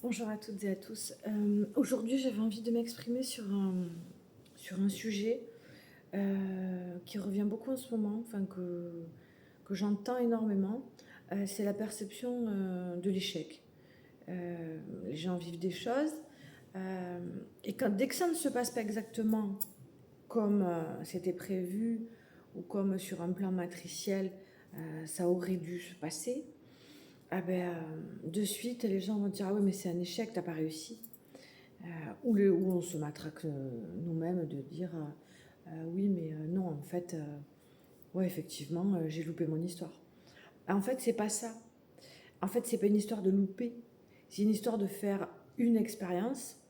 Bonjour à toutes et à tous. Aujourd'hui, j'avais envie de m'exprimer sur un sujet qui revient beaucoup en ce moment, enfin que j'entends énormément. C'est la perception de l'échec. Les gens vivent des choses euh, et dès que ça ne se passe pas exactement comme c'était prévu ou comme sur un plan matriciel, ça aurait dû se passer, de suite, les gens vont dire: ah oui, mais c'est un échec, t'as pas réussi. Ou on se matraque nous-mêmes de dire oui, mais non, en fait, ouais, effectivement, j'ai loupé mon histoire. En fait, c'est pas ça. En fait, c'est pas une histoire de louper. C'est une histoire de faire une expérience,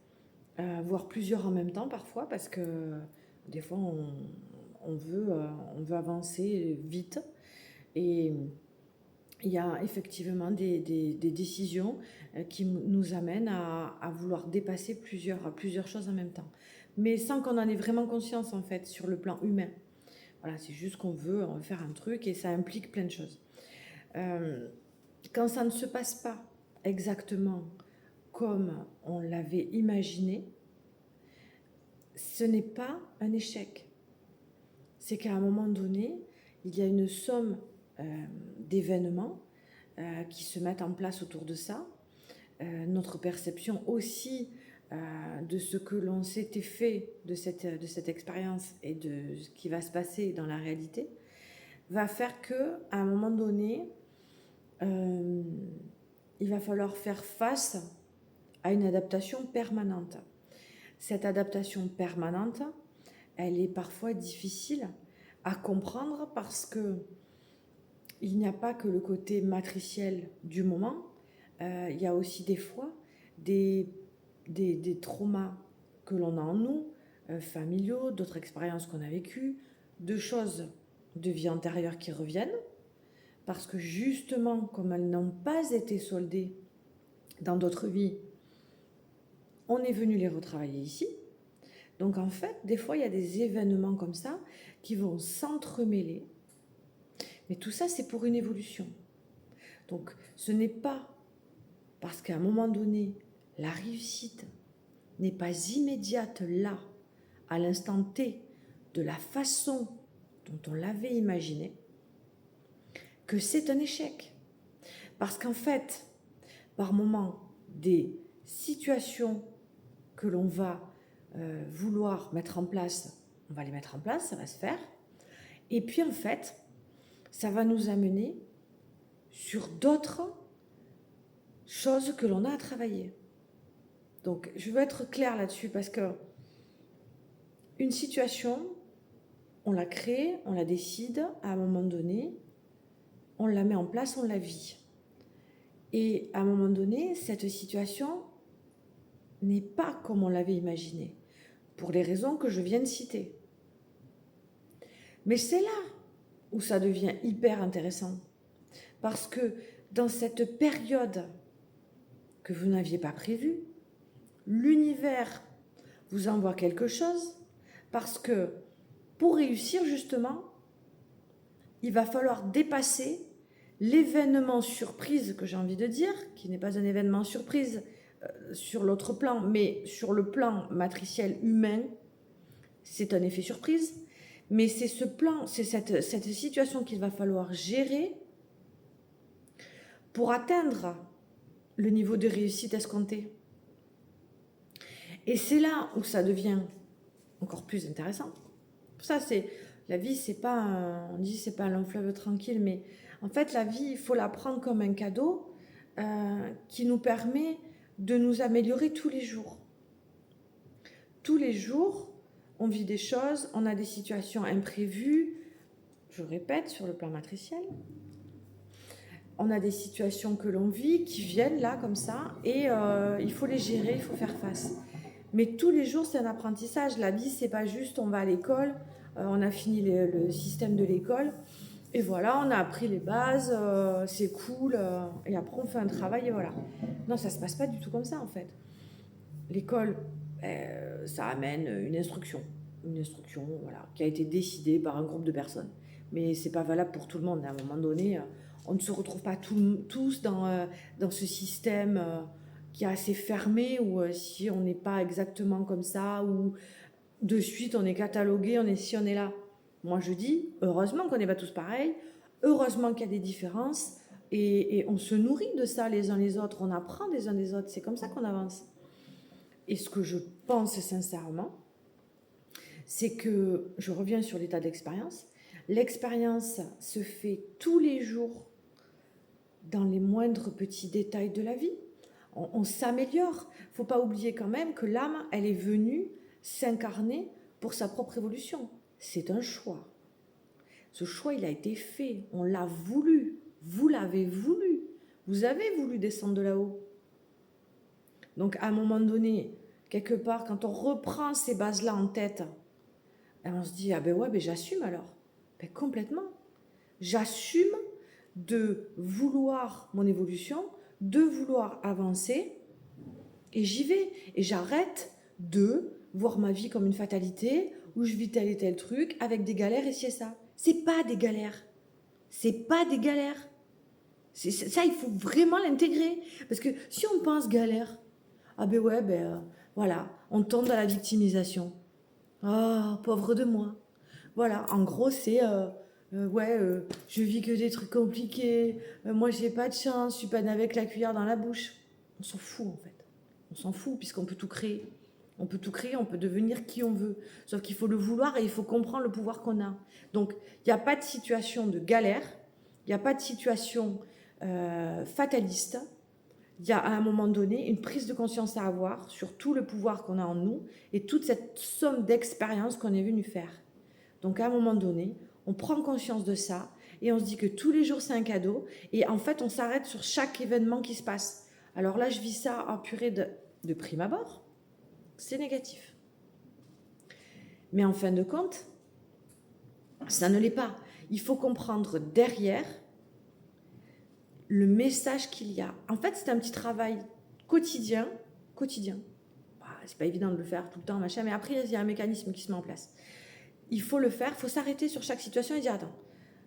voire plusieurs en même temps parfois, parce que des fois, on veut avancer vite. Et il y a effectivement des décisions qui nous amènent à vouloir dépasser plusieurs choses en même temps. Mais sans qu'on en ait vraiment conscience, en fait, sur le plan humain. Voilà, c'est juste qu'on veut faire un truc et ça implique plein de choses. Euh, Quand ça ne se passe pas exactement comme on l'avait imaginé, ce n'est pas un échec. C'est qu'à un moment donné, il y a une somme d'événements qui se mettent en place autour de ça. Notre perception aussi de ce que l'on s'était fait de cette expérience et de ce qui va se passer dans la réalité va faire que à un moment donné, euh, il va falloir faire face à une adaptation permanente. Cette adaptation permanente, elle est parfois difficile à comprendre parce que il n'y a pas que le côté matriciel du moment, il y a aussi des fois des, des traumas que l'on a en nous, familiaux, d'autres expériences qu'on a vécues, de choses de vie antérieure qui reviennent, parce que justement, comme elles n'ont pas été soldées dans d'autres vies, on est venu les retravailler ici. Donc en fait, des fois, il y a des événements comme ça qui vont s'entremêler, mais tout ça, c'est pour une évolution. Donc ce n'est pas parce qu'à un moment donné, la réussite n'est pas immédiate là, à l'instant T, de la façon dont on l'avait imaginé, que c'est un échec. Parce qu'en fait, par moment, des situations que l'on va vouloir mettre en place, on va les mettre en place, ça va se faire. Et puis en fait, ça va nous amener sur d'autres choses que l'on a à travailler. Donc je veux être claire là-dessus parce que une situation, on la crée, on la décide à un moment donné, on la met en place, on la vit. Et à un moment donné, cette situation n'est pas comme on l'avait imaginé, pour les raisons que je viens de citer. Mais c'est là où ça devient hyper intéressant. Parce que dans cette période que vous n'aviez pas prévue, l'univers vous envoie quelque chose parce que pour réussir justement, il va falloir dépasser l'événement surprise que j'ai envie de dire, qui n'est pas un événement surprise sur l'autre plan, mais sur le plan matriciel humain, c'est un effet surprise. Mais c'est ce plan, c'est cette situation qu'il va falloir gérer pour atteindre le niveau de réussite escompté. Et c'est là où ça devient encore plus intéressant. Pour ça, c'est la vie, c'est pas, on dit c'est pas un long fleuve tranquille, mais en fait, la vie, il faut la prendre comme un cadeau qui nous permet de nous améliorer tous les jours. Tous les jours, on vit des choses, on a des situations imprévues, je répète, sur le plan matriciel. On a des situations que l'on vit qui viennent là comme ça et il faut les gérer, il faut faire face. Mais tous les jours, c'est un apprentissage. La vie, c'est pas juste on va à l'école, on a fini le système de l'école et voilà, on a appris les bases, c'est cool et après on fait un travail et voilà. Non, ça se passe pas du tout comme ça en fait. L'école, ça amène une instruction voilà, qui a été décidée par un groupe de personnes. Mais c'est pas valable pour tout le monde. À un moment donné, on ne se retrouve pas tous dans ce système qui est assez fermé, ou si on n'est pas exactement comme ça, ou de suite on est catalogué, on est ci, on est là. Moi je dis, heureusement qu'on n'est pas tous pareils, heureusement qu'il y a des différences, et on se nourrit de ça les uns les autres, on apprend des uns des autres, c'est comme ça qu'on avance. Et ce que je pense sincèrement, c'est que, je reviens sur l'état d'expérience, l'expérience se fait tous les jours dans les moindres petits détails de la vie. On s'améliore. Il ne faut pas oublier quand même que l'âme, elle est venue s'incarner pour sa propre évolution. C'est un choix. Ce choix, il a été fait. On l'a voulu. Vous l'avez voulu. Vous avez voulu descendre de là-haut. Donc, à un moment donné, quelque part, quand on reprend ces bases-là en tête, on se dit, ah ben ouais, ben j'assume alors. Ben complètement. J'assume de vouloir mon évolution, de vouloir avancer, et j'y vais. Et j'arrête de voir ma vie comme une fatalité, où je vis tel et tel truc, avec des galères et ci et ça. C'est pas des galères. C'est pas des galères. Ça, il faut vraiment l'intégrer. Parce que si on pense galère, ah ben ouais, voilà, on tombe dans la victimisation. Ah, pauvre de moi. Voilà, en gros, c'est je vis que des trucs compliqués, moi j'ai pas de chance, je suis pas née avec la cuillère dans la bouche. On s'en fout en fait. On s'en fout puisqu'on peut tout créer. On peut tout créer, on peut devenir qui on veut. Sauf qu'il faut le vouloir et il faut comprendre le pouvoir qu'on a. Donc, il n'y a pas de situation de galère, il n'y a pas de situation fataliste. Il y a à un moment donné une prise de conscience à avoir sur tout le pouvoir qu'on a en nous et toute cette somme d'expériences qu'on est venu faire. Donc à un moment donné, on prend conscience de ça et on se dit que tous les jours c'est un cadeau et en fait on s'arrête sur chaque événement qui se passe. Alors là je vis ça en purée de prime abord, c'est négatif. Mais en fin de compte, ça ne l'est pas. Il faut comprendre derrière le message qu'il y a. En fait c'est un petit travail quotidien. C'est pas évident de le faire tout le temps, machin, mais après il y a un mécanisme qui se met en place. Il faut le faire, il faut s'arrêter sur chaque situation et dire attends,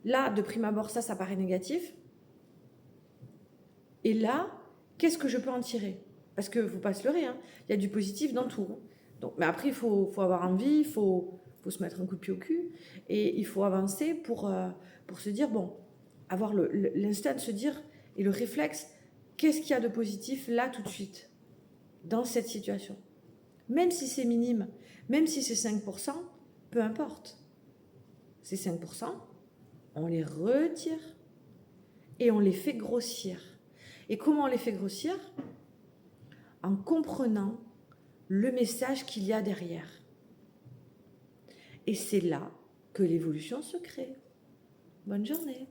là de prime abord ça paraît négatif, et là qu'est-ce que je peux en tirer? Parce que faut pas se leurrer, hein, il y a du positif dans tout. Donc, mais après il faut avoir envie, il faut se mettre un coup de pied au cul et il faut avancer pour se dire bon, avoir l'instinct de se dire et le réflexe, qu'est-ce qu'il y a de positif là tout de suite dans cette situation, même si c'est minime, même si c'est 5%, peu importe. Ces 5%, on les retire et on les fait grossir. Et comment on les fait grossir? En comprenant le message qu'il y a derrière. Et c'est là que l'évolution se crée. Bonne journée.